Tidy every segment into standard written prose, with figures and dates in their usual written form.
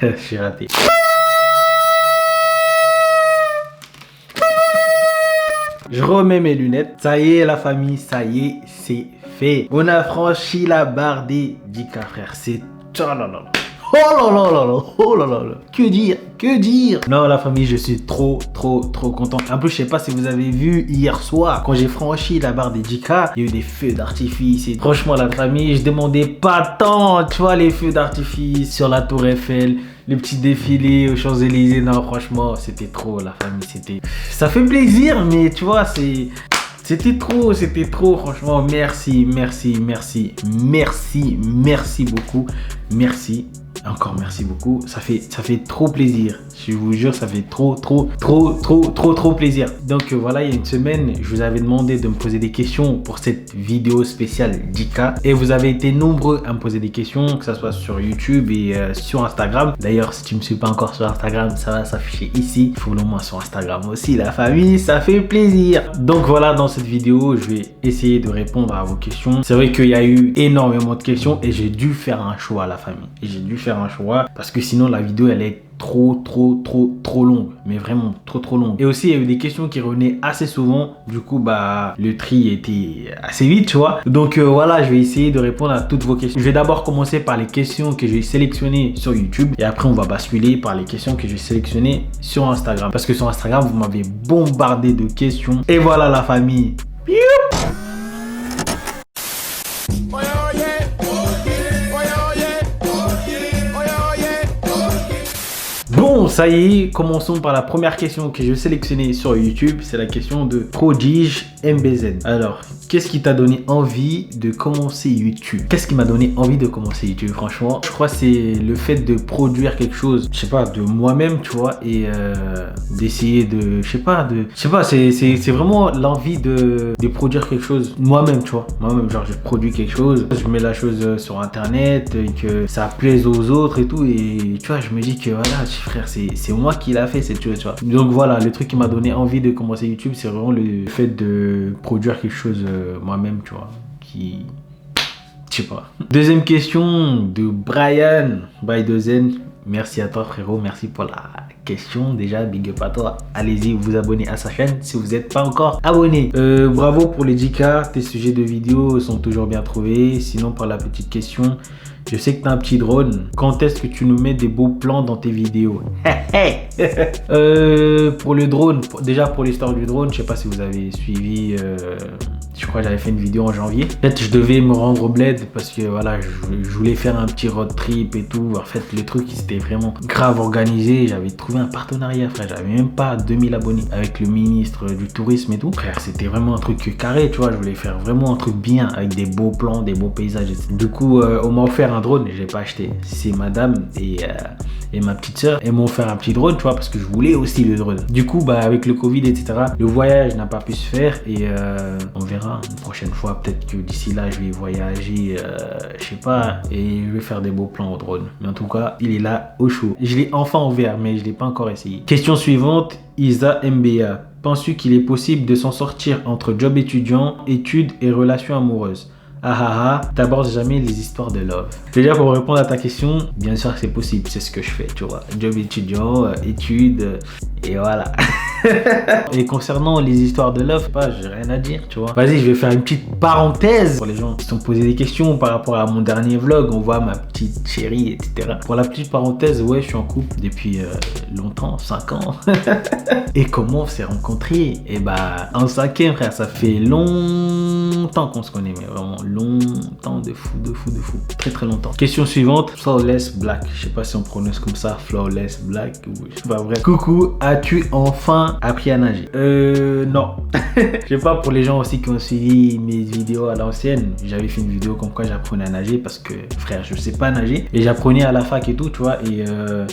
J'ai raté. Je remets mes lunettes. Ça y est, la famille, ça y est, c'est fait. On a franchi la barre des 10K, frère. C'est... Oh là là là. Oh là là là là. Oh là là là. Que dire? Que dire? Non, la famille, je suis trop content. En plus, je sais pas si vous avez vu hier soir, quand j'ai franchi la barre des 10K, il y a eu des feux d'artifice. Et franchement, la famille, je demandais pas tant, tu vois, les feux d'artifice sur la Tour Eiffel, les petits défilés aux Champs-Élysées. Non, franchement, c'était trop, la famille. C'était... Ça fait plaisir, mais tu vois, c'est... C'était trop, franchement, merci beaucoup, merci, encore merci beaucoup, ça fait trop plaisir, je vous jure, ça fait trop plaisir. Donc voilà, il y a une semaine, je vous avais demandé de me poser des questions pour cette vidéo spéciale 10K, et vous avez été nombreux à me poser des questions, que ça soit sur YouTube et sur Instagram. D'ailleurs, si tu me suis pas encore sur Instagram, ça va s'afficher ici, follow-moi sur Instagram aussi, la famille, ça fait plaisir. Donc voilà, dans cette vidéo, je vais essayer de répondre à vos questions. C'est vrai qu'il y a eu énormément de questions et j'ai dû faire un choix, la famille. Et j'ai dû faire un choix parce que sinon la vidéo elle est trop longue, mais vraiment trop longue. Et aussi il y a eu des questions qui revenaient assez souvent, du coup bah le tri était assez vite, tu vois. Donc voilà, je vais essayer de répondre à toutes vos questions. Je vais d'abord commencer par les questions que j'ai sélectionnées sur YouTube et après on va basculer par les questions que j'ai sélectionnées sur Instagram, parce que sur Instagram vous m'avez bombardé de questions. Et voilà la famille. Bon, ça y est, commençons par la première question que je vais sélectionner sur YouTube. C'est la question de Prodige MBZ. Alors, qu'est-ce qui t'a donné envie de commencer YouTube? Qu'est-ce qui m'a donné envie de commencer YouTube? Franchement, je crois que c'est le fait de produire quelque chose, je sais pas, de moi-même, tu vois, et d'essayer de, je sais pas, c'est vraiment l'envie de produire quelque chose moi-même, tu vois. Moi-même, genre, je produis quelque chose, je mets la chose sur Internet, et que ça plaise aux autres et tout, et tu vois, je me dis que voilà, frère, c'est moi qui l'a fait cette chose, tu vois. Donc voilà, le truc qui m'a donné envie de commencer YouTube, c'est vraiment le fait de produire quelque chose moi-même, tu vois, qui... Je sais pas. Deuxième question de Brian By2Zen. Merci à toi, frérot. Merci pour la question. Déjà, big up à toi. Allez-y, vous abonner à sa chaîne si vous n'êtes pas encore abonné. Bravo pour les 10K. Tes sujets de vidéos sont toujours bien trouvés. Sinon, pour la petite question, je sais que tu as un petit drone. Quand est-ce que tu nous mets des beaux plans dans tes vidéos? Pour le drone, déjà pour l'histoire du drone, je sais pas si vous avez suivi... je crois que j'avais fait une vidéo en janvier. En fait, je devais me rendre au bled parce que voilà, je voulais faire un petit road trip et tout. En fait, le truc, c'était vraiment grave organisé. J'avais trouvé un partenariat, frère. J'avais même pas 2000 abonnés avec le ministre du tourisme et tout. Frère, c'était vraiment un truc carré, tu vois. Je voulais faire vraiment un truc bien avec des beaux plans, des beaux paysages. Du coup, on m'a offert un drone. Je l'ai pas acheté. C'est madame et ma petite soeur. Elles m'ont offert un petit drone, tu vois, parce que je voulais aussi le drone. Du coup, bah, avec le Covid, etc., le voyage n'a pas pu se faire et on verra une prochaine fois. Peut-être que d'ici là, je vais voyager, je sais pas, et je vais faire des beaux plans au drone. Mais en tout cas, il est là au chaud. Je l'ai enfin ouvert, mais je l'ai pas encore essayé. Question suivante, Isa MBA. Penses-tu qu'il est possible de s'en sortir entre job étudiant, études et relations amoureuses? T'abordes jamais les histoires de love. Déjà, pour répondre à ta question, bien sûr que c'est possible, c'est ce que je fais, tu vois. Job étudiant, études, et voilà. Et concernant les histoires de love, j'ai rien à dire, tu vois. Vas-y, je vais faire une petite parenthèse pour les gens qui se sont posé des questions par rapport à mon dernier vlog. On voit ma petite chérie, etc. Pour la petite parenthèse, ouais, je suis en couple depuis longtemps, 5 ans. Et comment on s'est rencontrés? Et bah, en 5e, frère, ça fait longtemps qu'on se connaît, mais vraiment longtemps, de fou. Très longtemps. Question suivante, Flawless Black. Je sais pas si on prononce comme ça, Flawless Black. Je sais pas, bref. Coucou, as-tu enfin appris à nager? Non. Je sais pas, pour les gens aussi qui ont suivi mes vidéos à l'ancienne, j'avais fait une vidéo comme quoi j'apprenais à nager parce que, frère, je sais pas nager. Et j'apprenais à la fac et tout, tu vois. Et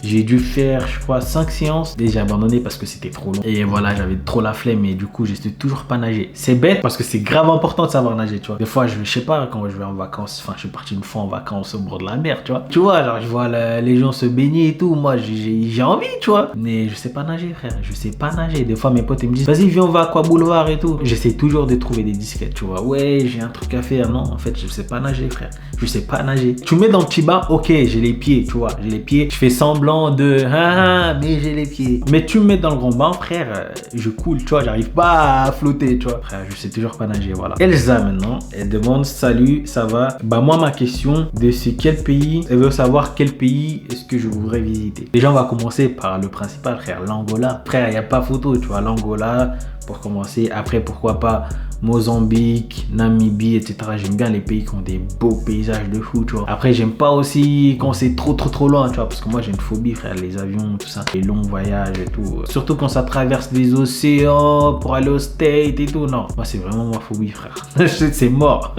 j'ai dû faire, je crois, 5 séances. Et j'ai abandonné parce que c'était trop long. Et voilà, j'avais trop la flemme et du coup, je sais toujours pas nager. C'est bête parce que c'est grave important de savoir savoir nager, tu vois. Des fois, je sais pas, quand je vais en vacances, enfin, je suis parti une fois en vacances au bord de la mer, tu vois. Tu vois, genre, je vois les gens se baigner et tout. Moi, j'ai envie, tu vois. Mais je sais pas nager, frère. Je sais pas nager. Des fois, mes potes, ils me disent, vas-y, viens, on va à Aqua Boulevard et tout. J'essaie toujours de trouver des disquettes, tu vois. Ouais, j'ai un truc à faire. Non, en fait, je sais pas nager, frère. Je sais pas nager. Tu me mets dans le petit bain, ok, j'ai les pieds, tu vois. J'ai les pieds. Je fais semblant de, mais j'ai les pieds. Mais tu me mets dans le grand bain, frère, je coule, tu vois. J'arrive pas à flotter, tu vois. Frère, je sais toujours pas nager, voilà. Elsa, maintenant, elle demande, salut, ça va? Bah, moi, ma question, de c'est quel pays, elle veut savoir quel pays est-ce que je voudrais visiter. Déjà, on va commencer par le principal, frère, l'Angola. Frère, il n'y a pas photo, tu vois. L'Angola, pour commencer. Après, pourquoi pas Mozambique, Namibie, etc. J'aime bien les pays qui ont des beaux paysages de fou, tu vois. Après, j'aime pas aussi quand c'est trop loin, tu vois, parce que moi j'ai une phobie, frère, les avions, tout ça, les longs voyages et tout. Surtout quand ça traverse des océans pour aller au States et tout. Non, moi c'est vraiment ma phobie, frère. C'est mort.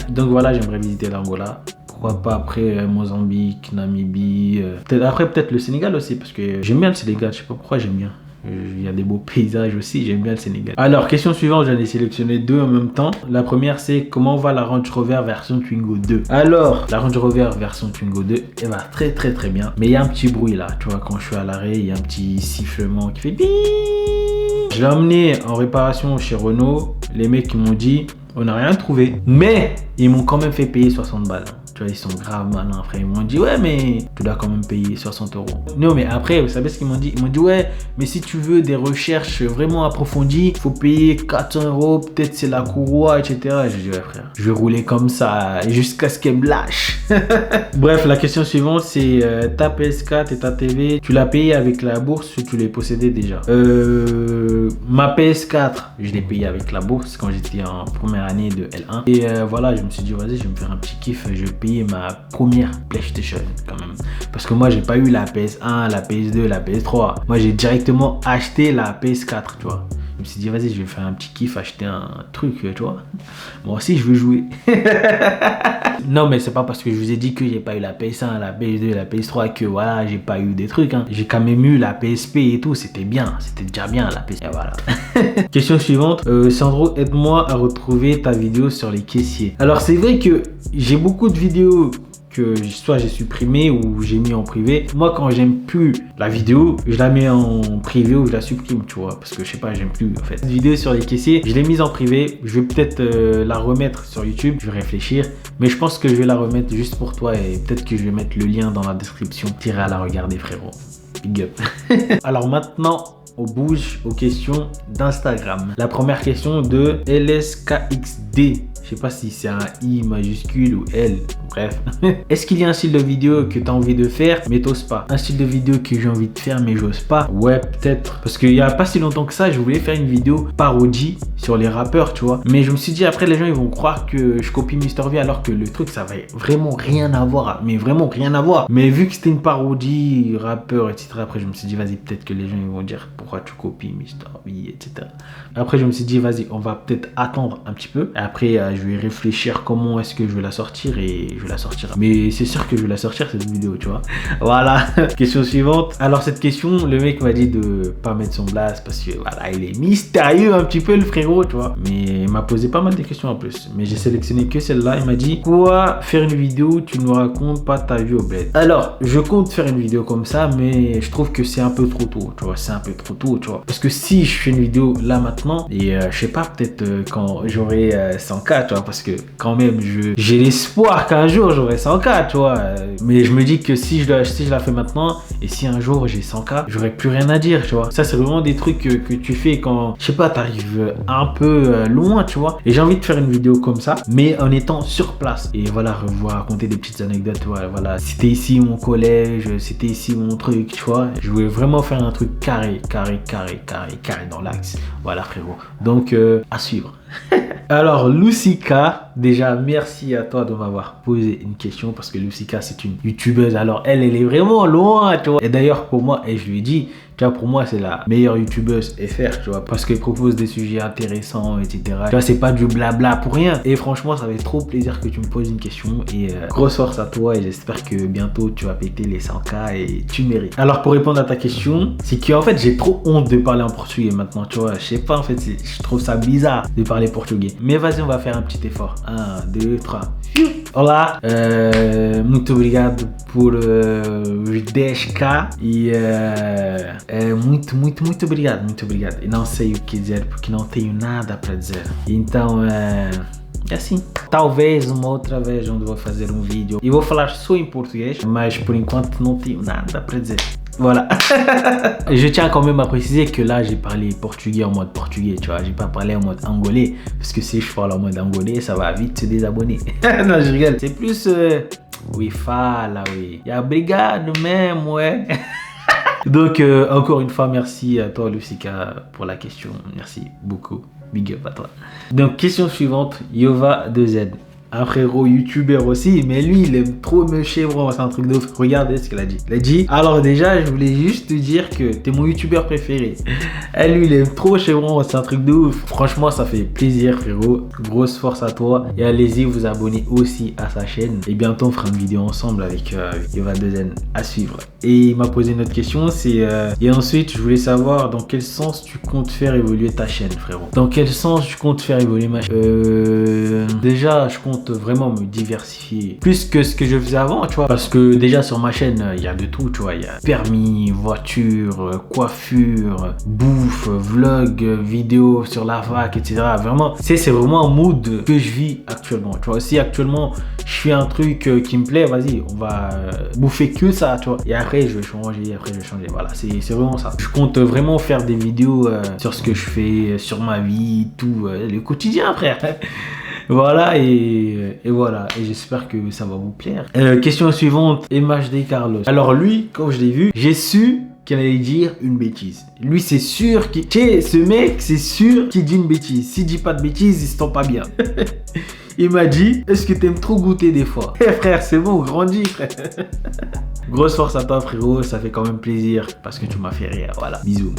Donc voilà, j'aimerais visiter l'Angola. Pourquoi pas après Mozambique, Namibie, peut-être le Sénégal aussi, parce que j'aime bien le Sénégal, je sais pas pourquoi j'aime bien. Il y a des beaux paysages aussi, j'aime bien le Sénégal. Alors, question suivante, j'en ai sélectionné deux en même temps. La première, c'est comment va la Range Rover version Twingo 2? Alors, la Range Rover version Twingo 2, elle va très bien. Mais il y a un petit bruit là, tu vois, quand je suis à l'arrêt, il y a un petit sifflement qui fait bip. Je l'ai emmené en réparation chez Renault. Les mecs m'ont dit, on n'a rien trouvé. Mais ils m'ont quand même fait payer 60 balles. Tu vois, ils sont grave malins, frère. Ils m'ont dit, ouais, mais tu dois quand même payer 60 euros. Non, mais après, vous savez ce qu'ils m'ont dit? Ils m'ont dit, ouais, mais si tu veux des recherches vraiment approfondies, il faut payer 400 euros. Peut-être c'est la courroie, etc. Je dis, ouais, frère, je vais rouler comme ça jusqu'à ce qu'elle me lâche. Bref, la question suivante, c'est ta PS4 et ta TV, tu l'as payé avec la bourse ou tu les possédais déjà? Ma PS4, je l'ai payé avec la bourse quand j'étais en première année de L1. Et voilà, je me suis dit, vas-y, je vais me faire un petit kiff. Je vais payer ma première PlayStation quand même. Parce que moi, j'ai pas eu la PS1, la PS2, la PS3. Moi, j'ai directement acheté la PS4, tu vois. Je me suis dit, vas-y, je vais faire un petit kiff, acheter un truc, tu vois. Moi aussi, je veux jouer. Non, mais c'est pas parce que je vous ai dit que j'ai pas eu la PS1, la PS2, la PS3 que voilà, j'ai pas eu des trucs. Hein. J'ai quand même eu la PSP et tout, c'était bien. C'était déjà bien la PSP. Et voilà. Question suivante. Sandro, aide-moi à retrouver ta vidéo sur les caissiers. Alors, c'est vrai que j'ai beaucoup de vidéos que soit j'ai supprimé ou j'ai mis en privé. Moi, quand j'aime plus la vidéo, je la mets en privé ou je la supprime, tu vois, parce que je sais pas, j'aime plus en fait. Cette vidéo sur les caissiers, je l'ai mise en privé. Je vais peut-être la remettre sur YouTube. Je vais réfléchir, mais je pense que je vais la remettre juste pour toi et peut-être que je vais mettre le lien dans la description. T'iras à la regarder, frérot. Big up. Alors maintenant, on bouge aux questions d'Instagram. La première question de LSKXD. Je sais pas si c'est un I majuscule ou L, bref. Est-ce qu'il y a un style de vidéo que tu as envie de faire mais t'oses pas? Un style de vidéo que j'ai envie de faire mais j'ose pas? Ouais, peut-être. Parce qu'il y a pas si longtemps que ça, je voulais faire une vidéo parodie sur les rappeurs, tu vois. Mais je me suis dit, après, les gens, ils vont croire que je copie Mr V alors que le truc, ça va vraiment rien à voir. Mais vraiment rien à voir. Mais vu que c'était une parodie, rappeur, etc., après, je me suis dit, vas-y, peut-être que les gens, ils vont dire, pourquoi tu copies Mr V, etc. Après, je me suis dit, vas-y, on va peut-être attendre un petit peu. Après, je vais réfléchir comment est-ce que je vais la sortir et je vais la sortir. Mais c'est sûr que je vais la sortir cette vidéo, tu vois. Voilà. Question suivante. Alors cette question, le mec m'a dit de pas mettre son blast parce que voilà, il est mystérieux un petit peu le frérot, tu vois. Mais il m'a posé pas mal de questions en plus. Mais j'ai sélectionné que celle-là. Il m'a dit quoi faire une vidéo, tu ne racontes pas ta vie au bled. Alors je compte faire une vidéo comme ça, mais je trouve que c'est un peu trop tôt, tu vois. C'est un peu trop tôt, tu vois. Parce que si je fais une vidéo là maintenant et je sais pas, peut-être quand j'aurai 100K, tu vois, parce que quand même j'ai l'espoir qu'un jour j'aurai 100K, tu vois. Mais je me dis que si je la fais maintenant et si un jour j'ai 100K, j'aurai plus rien à dire, tu vois. Ça c'est vraiment des trucs que tu fais quand, je sais pas, t'arrives un peu loin, tu vois. Et j'ai envie de faire une vidéo comme ça, mais en étant sur place. Et voilà, raconter des petites anecdotes, voilà. C'était ici mon collège, c'était ici mon truc, tu vois. Je voulais vraiment faire un truc carré dans l'axe. Voilà frérot. Donc à suivre. Alors Lucika, déjà merci à toi de m'avoir posé une question parce que Lucika c'est une youtubeuse, alors elle est vraiment loin, tu vois. Et d'ailleurs pour moi, et je lui ai dit Tu vois, pour moi, c'est la meilleure youtubeuse FR, tu vois, parce qu'elle propose des sujets intéressants, etc. Tu vois, c'est pas du blabla pour rien. Et franchement, ça fait trop plaisir que tu me poses une question. Et grosse force à toi. Et j'espère que bientôt, tu vas péter les 100K et tu mérites. Alors, pour répondre à ta question, c'est qu'en fait, j'ai trop honte de parler en portugais maintenant, tu vois. Je sais pas, en fait, je trouve ça bizarre de parler portugais. Mais vas-y, on va faire un petit effort. 1, 2, 3. Olá, muito obrigado por os 10K e muito obrigado. E não sei o que dizer porque não tenho nada para dizer. Então, é assim. Talvez uma outra vez onde vou fazer um vídeo e vou falar só em português, mas por enquanto não tenho nada para dizer. Voilà. Je tiens quand même à préciser que là j'ai parlé portugais en mode portugais, tu vois, j'ai pas parlé en mode angolais, parce que si je parle en mode angolais, ça va vite se désabonner. Non, je rigole. C'est plus oui, fala, oui. Y'a obrigado même, ouais. Donc encore une fois, merci à toi Lucika pour la question. Merci beaucoup. Big up à toi. Donc question suivante, Yova 2Z. Un frérot youtubeur aussi, mais lui il aime trop me chevron, c'est un truc de ouf. Regardez ce qu'il a dit. Il a dit, alors déjà je voulais juste te dire que t'es mon youtubeur préféré. Et lui il aime trop chevron, c'est un truc de ouf. Franchement ça fait plaisir frérot, grosse force à toi. Et allez-y vous abonner aussi à sa chaîne. Et bientôt on fera une vidéo ensemble avec Yova 2N à suivre. Et il m'a posé une autre question, c'est et ensuite je voulais savoir dans quel sens tu comptes faire évoluer ta chaîne frérot. Dans quel sens tu comptes faire évoluer ma chaîne? Déjà je compte vraiment me diversifier plus que ce que je faisais avant, tu vois, parce que déjà sur ma chaîne il y a de tout, tu vois, il y a permis, voiture, coiffure, bouffe, vlog, vidéo sur la fac, etc. Vraiment, c'est vraiment un mood que je vis actuellement, tu vois. Si actuellement je fais un truc qui me plaît, vas-y, on va bouffer que ça, tu vois, et après je vais changer, voilà, c'est vraiment ça. Je compte vraiment faire des vidéos sur ce que je fais, sur ma vie, tout, le quotidien, frère. Voilà, et voilà, et j'espère que ça va vous plaire. Question suivante, MHD Carlos. Alors lui, quand je l'ai vu, j'ai su qu'il allait dire une bêtise. Lui, c'est sûr qu'il... Tu sais, ce mec, c'est sûr qu'il dit une bêtise. S'il dit pas de bêtises, il se sent pas bien. Il m'a dit, est-ce que t'aimes trop goûter des fois? Eh frère, c'est bon, grandis frère. Grosse force à toi frérot, ça fait quand même plaisir parce que tu m'as fait rire, voilà, bisous.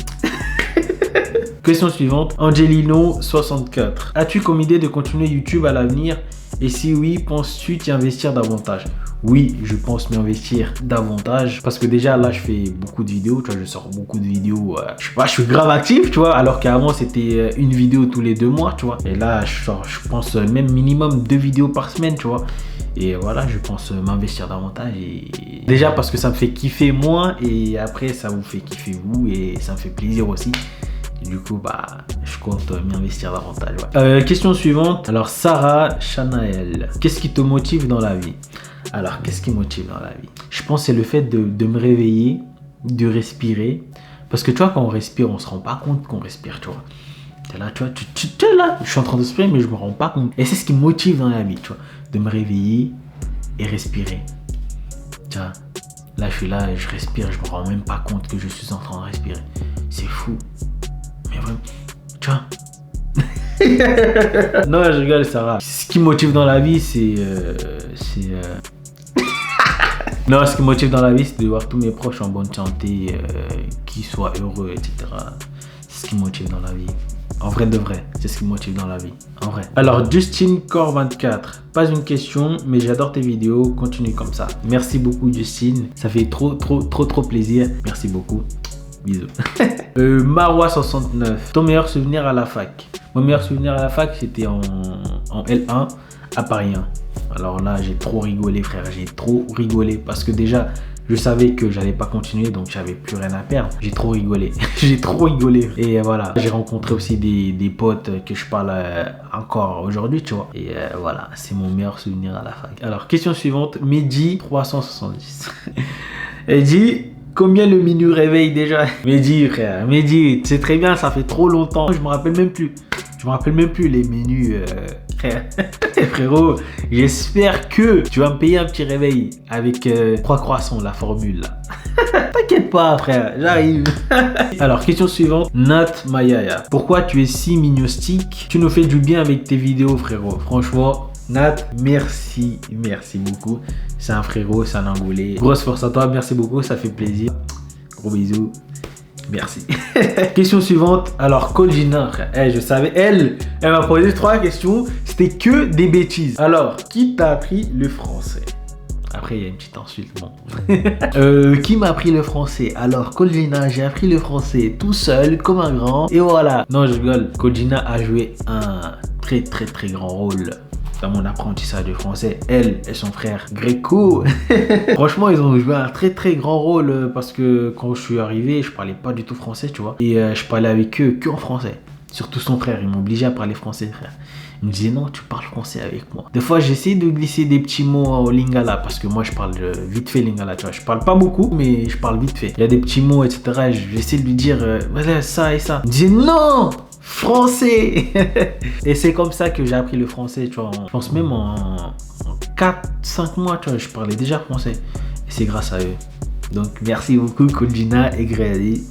Question suivante, Angelino64. As-tu comme idée de continuer YouTube à l'avenir? Et si oui, penses-tu t'y investir davantage? Oui, je pense m'investir davantage parce que déjà là je fais beaucoup de vidéos, tu vois, je sors beaucoup de vidéos, je sais pas, je suis grave actif, tu vois, alors qu'avant c'était une vidéo tous les 2 mois, tu vois. Et là je sors, je pense même minimum 2 vidéos par semaine, tu vois. Et voilà, je pense m'investir davantage et déjà parce que ça me fait kiffer moi et après ça vous fait kiffer vous et ça me fait plaisir aussi. Et du coup, bah, je compte m'y investir davantage. Ouais. Question suivante. Alors, Sarah Chanaël. Qu'est-ce qui te motive dans la vie? Alors, qu'est-ce qui me motive dans la vie? Je pense que c'est le fait de me réveiller, de respirer. Parce que tu vois, quand on respire, on se rend pas compte qu'on respire, tu vois. T'es là, tu vois, t'es là. Je suis en train de respirer, mais je me rends pas compte. Et c'est ce qui me motive dans la vie, tu vois. De me réveiller et respirer. Tu vois, là, je suis là, je respire, je me rends même pas compte que je suis en train de respirer. C'est fou. Mais vraiment, tu vois. Non, je rigole, Sarah. Ce qui me motive dans la vie, c'est... Non, ce qui me motive dans la vie, c'est de voir tous mes proches en bonne santé, qu'ils soient heureux, etc. C'est ce qui me motive dans la vie. En vrai de vrai, c'est ce qui me motive dans la vie. En vrai. Alors, Justine Core 24. Pas une question, mais j'adore tes vidéos. Continue comme ça. Merci beaucoup, Justine. Ça fait trop plaisir. Merci beaucoup. Bisous. Marwa 69. Ton meilleur souvenir à la fac? Mon meilleur souvenir à la fac, c'était en L1 à Paris 1. Alors là, j'ai trop rigolé, frère. J'ai trop rigolé parce que déjà, je savais que j'allais pas continuer, donc j'avais plus rien à perdre. J'ai trop rigolé. J'ai trop rigolé. Et voilà, j'ai rencontré aussi des potes que je parle encore aujourd'hui, tu vois. Et voilà, c'est mon meilleur souvenir à la fac. Alors, question suivante. Mehdi 370. Elle dit... Combien le minute réveil déjà? Mehdi frère, Mehdi, c'est très bien, ça fait trop longtemps. Je me rappelle même plus. Je me rappelle même plus les menus, frère. Frérot, j'espère que tu vas me payer un petit réveil avec 3 croissants, la formule là. T'inquiète pas frère, j'arrive. Alors, question suivante. Nat Mayaya. Pourquoi tu es si mignostique? Tu nous fais du bien avec tes vidéos frérot. Franchement, Nat, merci beaucoup. C'est un frérot, c'est un Angolais. Grosse force à toi, merci beaucoup, ça fait plaisir. Gros bisous. Merci. Question suivante. Alors, Colgina, je savais, elle m'a posé 3 questions. C'était que des bêtises. Alors, qui t'a appris le français? Après, il y a une petite insulte, bon. Qui m'a appris le français? Alors, Colgina, j'ai appris le français tout seul, comme un grand. Et voilà. Non, je rigole. Colgina a joué un très grand rôle dans mon apprentissage de français. Elle et son frère Gréco. Franchement, ils ont joué un très grand rôle parce que quand je suis arrivé, je parlais pas du tout français, tu vois. Et je parlais avec eux que en français. Surtout son frère, il m'obligeait à parler français, frère. Il me disait non, tu parles français avec moi. Des fois, j'essaie de glisser des petits mots au lingala parce que moi, je parle vite fait lingala, tu vois. Je parle pas beaucoup, mais je parle vite fait. Il y a des petits mots, etc. J'essaie de lui dire, voilà, ça et ça. Il me disait non, français. Et c'est comme ça que j'ai appris le français, tu vois. Je pense même en 4-5 mois, tu vois, je parlais déjà français. Et c'est grâce à eux. Donc, merci beaucoup, Colgina et Gréady.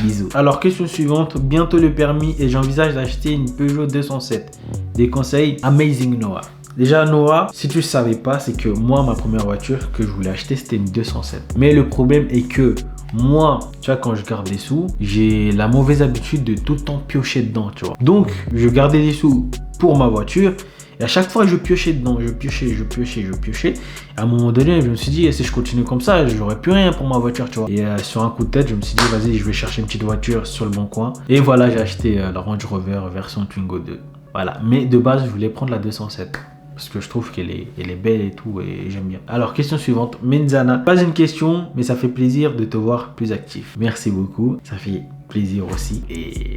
Bisous. Alors, question suivante. Bientôt le permis et j'envisage d'acheter une Peugeot 207. Des conseils, Amazing Noah. Déjà, Noah, si tu ne savais pas, c'est que moi, ma première voiture que je voulais acheter, c'était une 207. Mais le problème est que moi, tu vois, quand je garde des sous, j'ai la mauvaise habitude de tout le temps piocher dedans, tu vois. Donc, je gardais des sous pour ma voiture. Et à chaque fois, je piochais dedans, je piochais. Et à un moment donné, je me suis dit, si je continue comme ça, j'aurais plus rien pour ma voiture, tu vois. Et sur un coup de tête, je me suis dit, vas-y, je vais chercher une petite voiture sur le bon coin. Et voilà, j'ai acheté la Range Rover version Twingo 2. Voilà. Mais de base, je voulais prendre la 207. Parce que je trouve qu'elle est belle et tout, et j'aime bien. Alors, question suivante. Menzana, pas une question, mais ça fait plaisir de te voir plus actif. Merci beaucoup, ça fait plaisir aussi. Et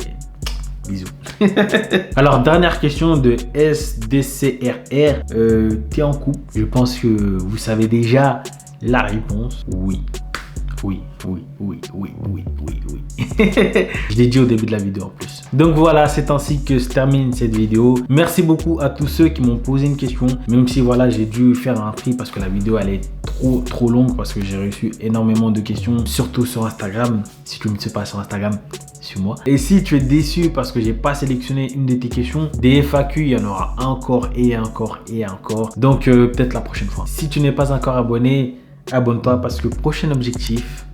bisous. Alors, dernière question de SDCRR. T'es en couple? Je pense que vous savez déjà la réponse. Oui. Je l'ai dit au début de la vidéo en plus. Donc voilà, c'est ainsi que se termine cette vidéo. Merci beaucoup à tous ceux qui m'ont posé une question. Même si voilà, j'ai dû faire un tri parce que la vidéo elle est trop longue parce que j'ai reçu énormément de questions, surtout sur Instagram. Si tu ne me suis pas sur Instagram, suis-moi. Et si tu es déçu parce que j'ai pas sélectionné une de tes questions, des FAQ, il y en aura encore et encore. Donc peut-être la prochaine fois. Si tu n'es pas encore abonné, abonne-toi parce que prochain objectif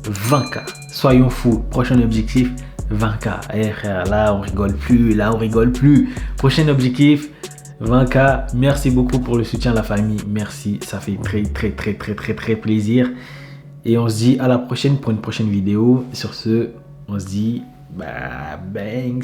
20K. Soyons fous, prochain objectif 20K. Eh frère, là on rigole plus, Prochain objectif 20K. Merci beaucoup pour le soutien, la famille. Merci, ça fait très plaisir. Et on se dit à la prochaine pour une prochaine vidéo. Sur ce, on se dit bye bang.